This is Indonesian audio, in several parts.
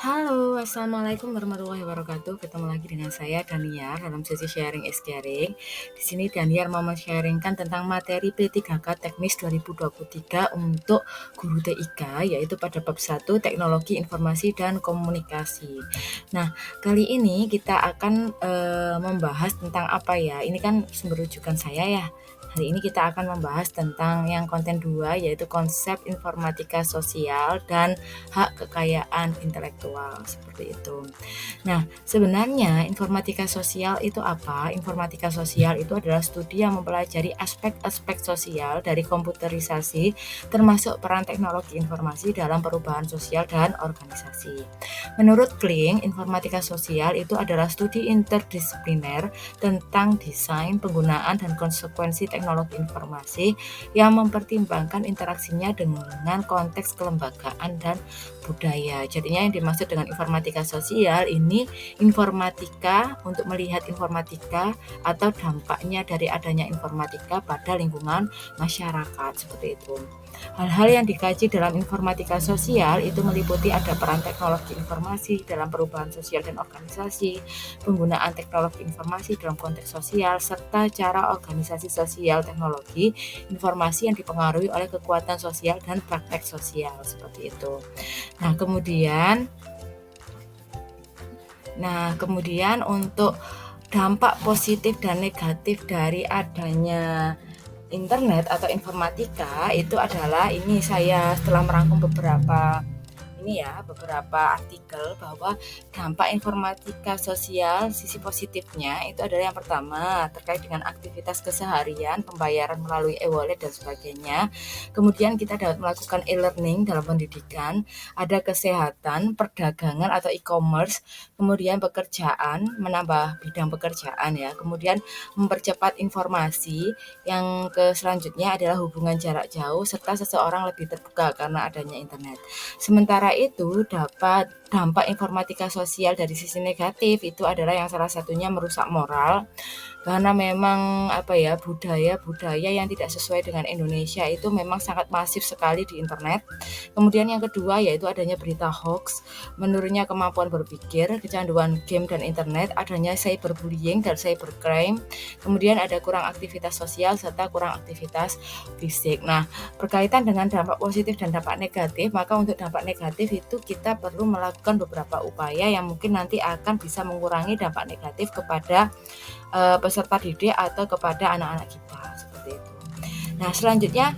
Halo, assalamualaikum warahmatullahi wabarakatuh. Ketemu lagi dengan saya Daniar dalam sesi sharing is caring. Di sini Daniar mau men-sharingkan tentang materi P3K Teknis 2023 untuk guru TIK, yaitu pada bab 1 Teknologi Informasi dan Komunikasi. Nah, kali ini kita akan membahas tentang apa ya? Ini kan sumber rujukan saya ya. Hari ini kita akan membahas tentang yang konten 2, yaitu konsep informatika sosial dan hak kekayaan intelektual, seperti itu. Nah, sebenarnya informatika sosial itu apa? Informatika sosial itu adalah studi yang mempelajari aspek-aspek sosial dari komputerisasi, termasuk peran teknologi informasi dalam perubahan sosial dan organisasi. Menurut Kling, informatika sosial itu adalah studi interdisipliner tentang desain, penggunaan, dan konsekuensi teknologi informasi yang mempertimbangkan interaksinya dengan konteks kelembagaan dan budaya. Jadinya yang dimaksud dengan informatika sosial ini informatika untuk melihat informatika atau dampaknya dari adanya informatika pada lingkungan masyarakat, seperti itu. Hal-hal yang dikaji dalam informatika sosial itu meliputi ada peran teknologi informasi dalam perubahan sosial dan organisasi, penggunaan teknologi informasi dalam konteks sosial, serta cara organisasi sosial teknologi informasi yang dipengaruhi oleh kekuatan sosial dan praktek sosial, seperti itu. Nah, kemudian untuk dampak positif dan negatif dari adanya internet atau informatika itu adalah ini saya setelah merangkum beberapa artikel bahwa dampak informatika sosial sisi positifnya itu adalah yang pertama terkait dengan aktivitas keseharian, pembayaran melalui e-wallet dan sebagainya. Kemudian kita dapat melakukan e-learning dalam pendidikan, ada kesehatan, perdagangan atau e-commerce, kemudian pekerjaan, menambah bidang pekerjaan ya. Kemudian mempercepat informasi, yang selanjutnya adalah hubungan jarak jauh serta seseorang lebih terbuka karena adanya internet. Sementara itu dapat dampak informatika sosial dari sisi negatif itu adalah yang salah satunya merusak moral karena memang budaya-budaya yang tidak sesuai dengan Indonesia itu memang sangat masif sekali di internet. Kemudian yang kedua yaitu adanya berita hoax, menurunnya kemampuan berpikir, kecanduan game dan internet, adanya cyberbullying dan cybercrime. Kemudian ada kurang aktivitas sosial serta kurang aktivitas fisik. Nah, berkaitan dengan dampak positif dan dampak negatif, maka untuk dampak negatif itu kita perlu melakukan beberapa upaya yang mungkin nanti akan bisa mengurangi dampak negatif kepada peserta didik atau kepada anak-anak kita, seperti itu. Nah, selanjutnya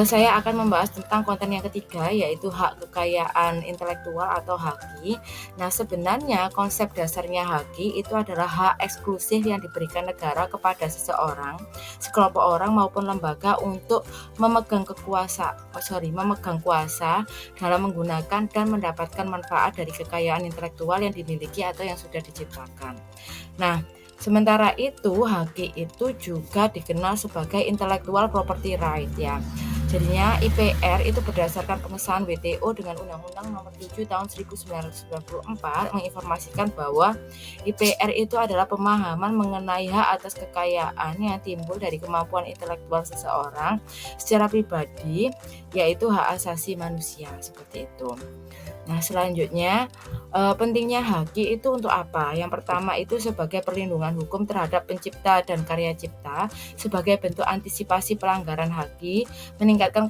saya akan membahas tentang konten yang ketiga, yaitu hak kekayaan intelektual atau HAKI. Nah, sebenarnya konsep dasarnya HAKI itu adalah hak eksklusif yang diberikan negara kepada seseorang, sekelompok orang maupun lembaga untuk memegang kuasa dalam menggunakan dan mendapatkan manfaat dari kekayaan intelektual yang dimiliki atau yang sudah diciptakan. Nah, sementara itu, HAKI itu juga dikenal sebagai Intellectual Property Right ya. Jadinya IPR itu berdasarkan pengesahan WTO dengan Undang-Undang Nomor 7 Tahun 1994 menginformasikan bahwa IPR itu adalah pemahaman mengenai hak atas kekayaan yang timbul dari kemampuan intelektual seseorang secara pribadi, yaitu hak asasi manusia, seperti itu. Nah, selanjutnya pentingnya HAKI itu untuk apa? Yang pertama itu sebagai perlindungan hukum terhadap pencipta dan karya cipta, sebagai bentuk antisipasi pelanggaran HAKI, meningkatkan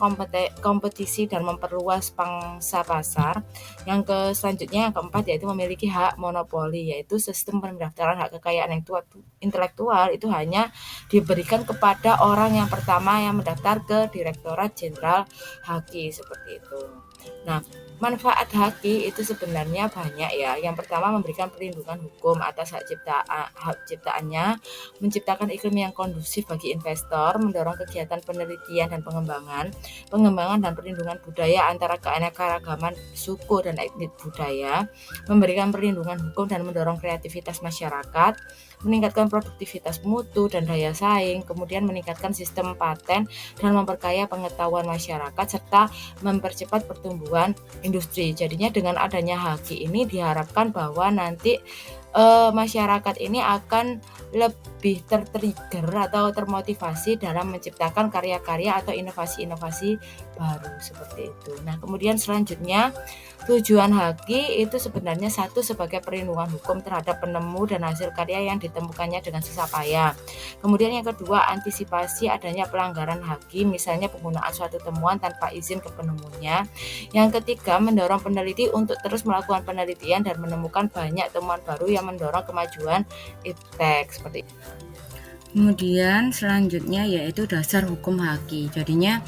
kompetisi dan memperluas pangsa pasar. Selanjutnya yang keempat yaitu memiliki hak monopoli, yaitu sistem pendaftaran hak kekayaan intelektual itu hanya diberikan kepada orang yang pertama yang mendaftar ke Direktorat Jenderal HAKI, seperti itu. Nah, manfaat HAKI itu sebenarnya banyak ya. Yang pertama memberikan perlindungan hukum atas hak ciptaannya, menciptakan iklim yang kondusif bagi investor, mendorong kegiatan penelitian dan pengembangan dan perlindungan budaya antara keanekaragaman suku dan etnis budaya, memberikan perlindungan hukum dan mendorong kreativitas masyarakat, meningkatkan produktivitas mutu dan daya saing, kemudian meningkatkan sistem paten dan memperkaya pengetahuan masyarakat serta mempercepat pertumbuhan industri. Jadinya dengan adanya HAKI ini diharapkan bahwa nanti masyarakat ini akan lebih tertrigger atau termotivasi dalam menciptakan karya-karya atau inovasi-inovasi baru, seperti itu. Nah, kemudian selanjutnya Tujuan haki itu sebenarnya satu sebagai perlindungan hukum terhadap penemu dan hasil karya yang ditemukannya dengan susah payah. Kemudian yang kedua, antisipasi adanya pelanggaran haki, misalnya penggunaan suatu temuan tanpa izin ke penemunya. Yang ketiga, mendorong peneliti untuk terus melakukan penelitian dan menemukan banyak temuan baru yang mendorong kemajuan iptek seperti itu. Kemudian selanjutnya yaitu dasar hukum haki. Jadinya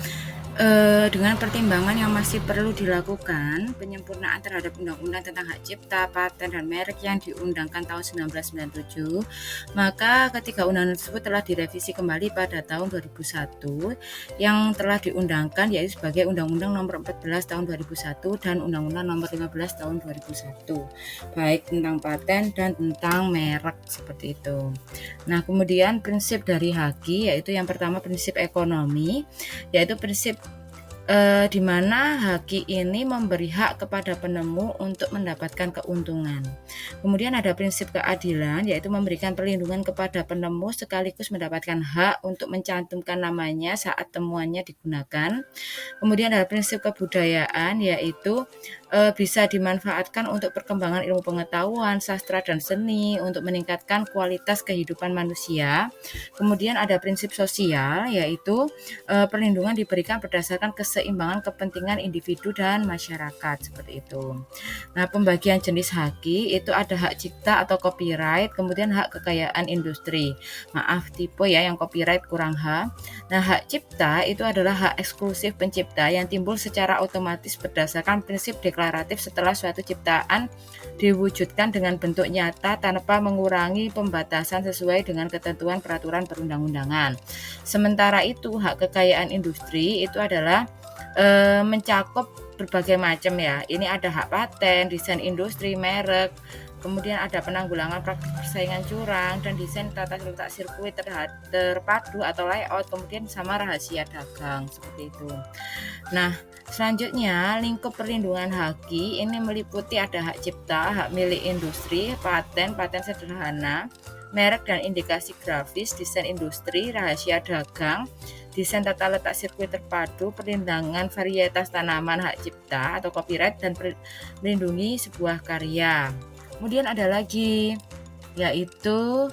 dengan pertimbangan yang masih perlu dilakukan, penyempurnaan terhadap Undang-Undang tentang Hak Cipta, Paten, dan Merek yang diundangkan tahun 1997, maka ketika undang-undang tersebut telah direvisi kembali pada tahun 2001, yang telah diundangkan yaitu sebagai Undang-Undang Nomor 14 Tahun 2001 dan Undang-Undang Nomor 15 Tahun 2001, baik tentang paten dan tentang merek seperti itu. Nah, kemudian prinsip dari haki yaitu yang pertama prinsip ekonomi, yaitu prinsip di mana haki ini memberi hak kepada penemu untuk mendapatkan keuntungan. Kemudian ada prinsip keadilan, yaitu memberikan perlindungan kepada penemu sekaligus mendapatkan hak untuk mencantumkan namanya saat temuannya digunakan. Kemudian ada prinsip kebudayaan, yaitu bisa dimanfaatkan untuk perkembangan ilmu pengetahuan, sastra, dan seni untuk meningkatkan kualitas kehidupan manusia. Kemudian ada prinsip sosial, yaitu perlindungan diberikan berdasarkan keseimbangan kepentingan individu dan masyarakat seperti itu. Nah, pembagian jenis haki itu ada hak cipta atau copyright, kemudian hak kekayaan industri. Maaf tipe ya, yang copyright kurang H. Nah, hak cipta itu adalah hak eksklusif pencipta yang timbul secara otomatis berdasarkan prinsip deklaratif setelah suatu ciptaan diwujudkan dengan bentuk nyata tanpa mengurangi pembatasan sesuai dengan ketentuan peraturan perundang-undangan. Sementara itu, hak kekayaan industri itu adalah mencakup berbagai macam ya. Ini ada hak paten, desain industri, merek, kemudian ada penanggulangan praktik persaingan curang dan desain tata letak sirkuit terpadu atau layout, kemudian sama rahasia dagang seperti itu. Nah, selanjutnya lingkup perlindungan haki ini meliputi ada hak cipta, hak milik industri, paten sederhana, merek dan indikasi grafis, desain industri, rahasia dagang, desain tata letak sirkuit terpadu, perlindungan varietas tanaman, hak cipta atau copyright, dan melindungi sebuah karya. Kemudian ada lagi yaitu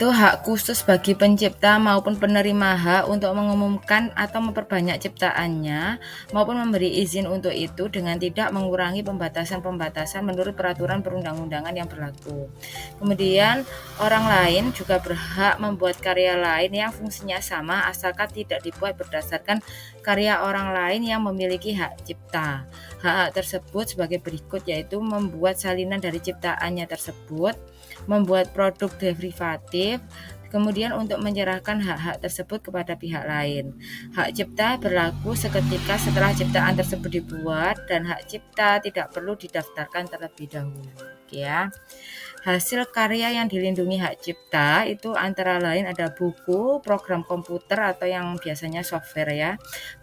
hak khusus bagi pencipta maupun penerima hak untuk mengumumkan atau memperbanyak ciptaannya maupun memberi izin untuk itu dengan tidak mengurangi pembatasan-pembatasan menurut peraturan perundang-undangan yang berlaku. Kemudian orang lain juga berhak membuat karya lain yang fungsinya sama asalkan tidak dibuat berdasarkan karya orang lain yang memiliki hak cipta. Hak tersebut sebagai berikut, yaitu membuat salinan dari ciptaannya tersebut, membuat produk derivatif, kemudian untuk menyerahkan hak-hak tersebut kepada pihak lain. Hak cipta berlaku seketika setelah ciptaan tersebut dibuat dan hak cipta tidak perlu didaftarkan terlebih dahulu. Oke ya. Hasil karya yang dilindungi hak cipta itu antara lain ada buku, program komputer atau yang biasanya software ya,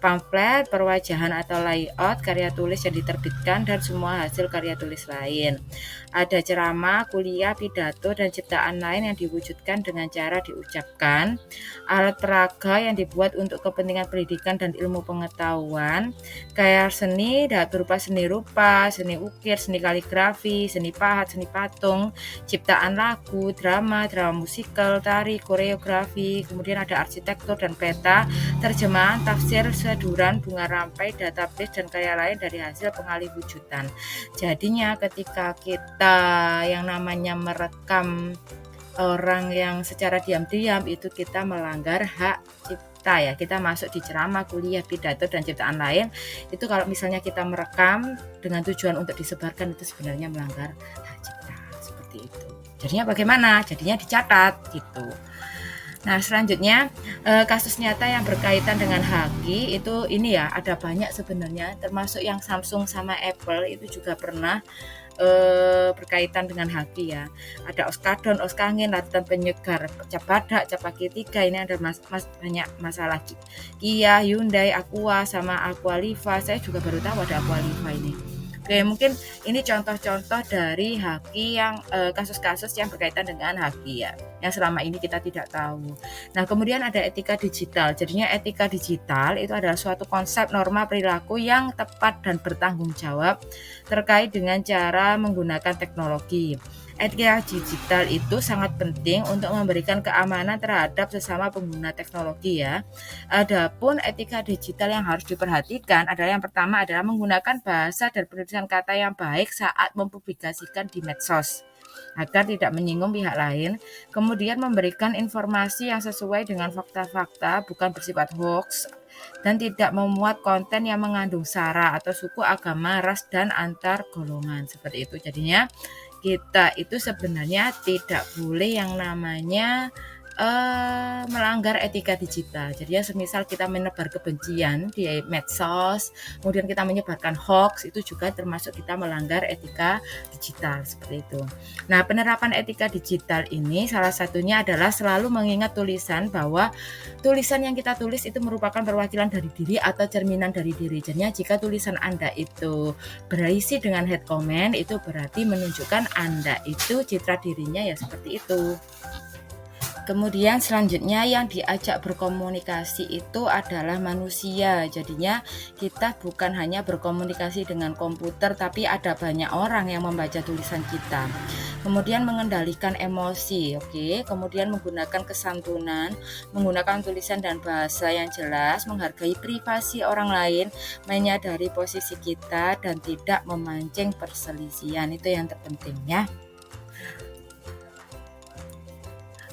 pamflet, perwajahan atau layout, karya tulis yang diterbitkan, dan semua hasil karya tulis lain. Ada ceramah, kuliah, pidato, dan ciptaan lain yang diwujudkan dengan cara diucapkan, alat peraga yang dibuat untuk kepentingan pendidikan dan ilmu pengetahuan, karya seni berupa seni rupa, seni ukir, seni kaligrafi, seni pahat, seni patung, ciptaan lagu, drama musikal, tari, koreografi, kemudian ada arsitektur dan peta, terjemahan, tafsir, seduran, bunga rampai, database, dan karya lain dari hasil pengaliwujudan. Jadinya ketika kita yang namanya merekam orang yang secara diam-diam itu kita melanggar hak cipta ya. Kita masuk di ceramah, kuliah, pidato, dan ciptaan lain. Itu kalau misalnya kita merekam dengan tujuan untuk disebarkan itu sebenarnya melanggar hak cipta. Seperti itu. Jadinya bagaimana? Jadinya dicatat gitu. Nah, selanjutnya kasus nyata yang berkaitan dengan haki itu ini ya, ada banyak sebenarnya, termasuk yang Samsung sama Apple itu juga pernah berkaitan dengan haki ya. Ada oskadon, oskangin, larutan penyegar, cap badak, cap kaki tiga, ini ada banyak masalah. Kia, Hyundai, Aqua, sama Aqualiva. Saya juga baru tahu ada Aqualiva ini. Oke, mungkin ini contoh-contoh dari haki yang kasus-kasus yang berkaitan dengan haki ya, yang selama ini kita tidak tahu. Nah, kemudian ada etika digital. Jadinya etika digital itu adalah suatu konsep norma perilaku yang tepat dan bertanggung jawab terkait dengan cara menggunakan teknologi. Etika digital itu sangat penting untuk memberikan keamanan terhadap sesama pengguna teknologi ya. Adapun etika digital yang harus diperhatikan adalah yang pertama adalah menggunakan bahasa dan penulisan kata yang baik saat mempublikasikan di medsos agar tidak menyinggung pihak lain, kemudian memberikan informasi yang sesuai dengan fakta-fakta, bukan bersifat hoax, dan tidak memuat konten yang mengandung sara atau suku, agama, ras, dan antar golongan. Seperti itu. Jadinya kita itu sebenarnya tidak boleh yang namanya melanggar etika digital. Jadi ya semisal kita menebar kebencian di medsos, kemudian kita menyebarkan hoax, itu juga termasuk kita melanggar etika digital seperti itu. Nah, penerapan etika digital ini salah satunya adalah selalu mengingat tulisan bahwa tulisan yang kita tulis itu merupakan perwakilan dari diri atau cerminan dari diri. Jadi jika tulisan Anda itu berisi dengan head comment, itu berarti menunjukkan Anda itu citra dirinya ya seperti itu. Kemudian selanjutnya yang diajak berkomunikasi itu adalah manusia. Jadinya kita bukan hanya berkomunikasi dengan komputer, tapi ada banyak orang yang membaca tulisan kita. Kemudian mengendalikan emosi, oke. Kemudian menggunakan kesantunan, menggunakan tulisan dan bahasa yang jelas, menghargai privasi orang lain, menyadari posisi kita dan tidak memancing perselisihan. Itu yang terpenting ya.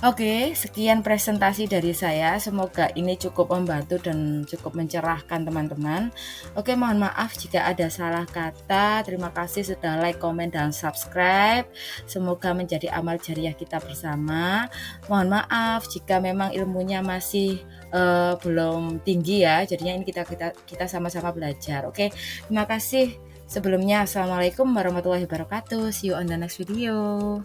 Oke, sekian presentasi dari saya. Semoga ini cukup membantu dan cukup mencerahkan teman-teman. Oke, mohon maaf jika ada salah kata. Terima kasih sudah like, komen, dan subscribe. Semoga menjadi amal jariah kita bersama. Mohon maaf jika memang ilmunya masih belum tinggi ya. Jadinya ini kita sama-sama belajar. Oke, terima kasih. Sebelumnya, Assalamualaikum warahmatullahi wabarakatuh. See you on the next video.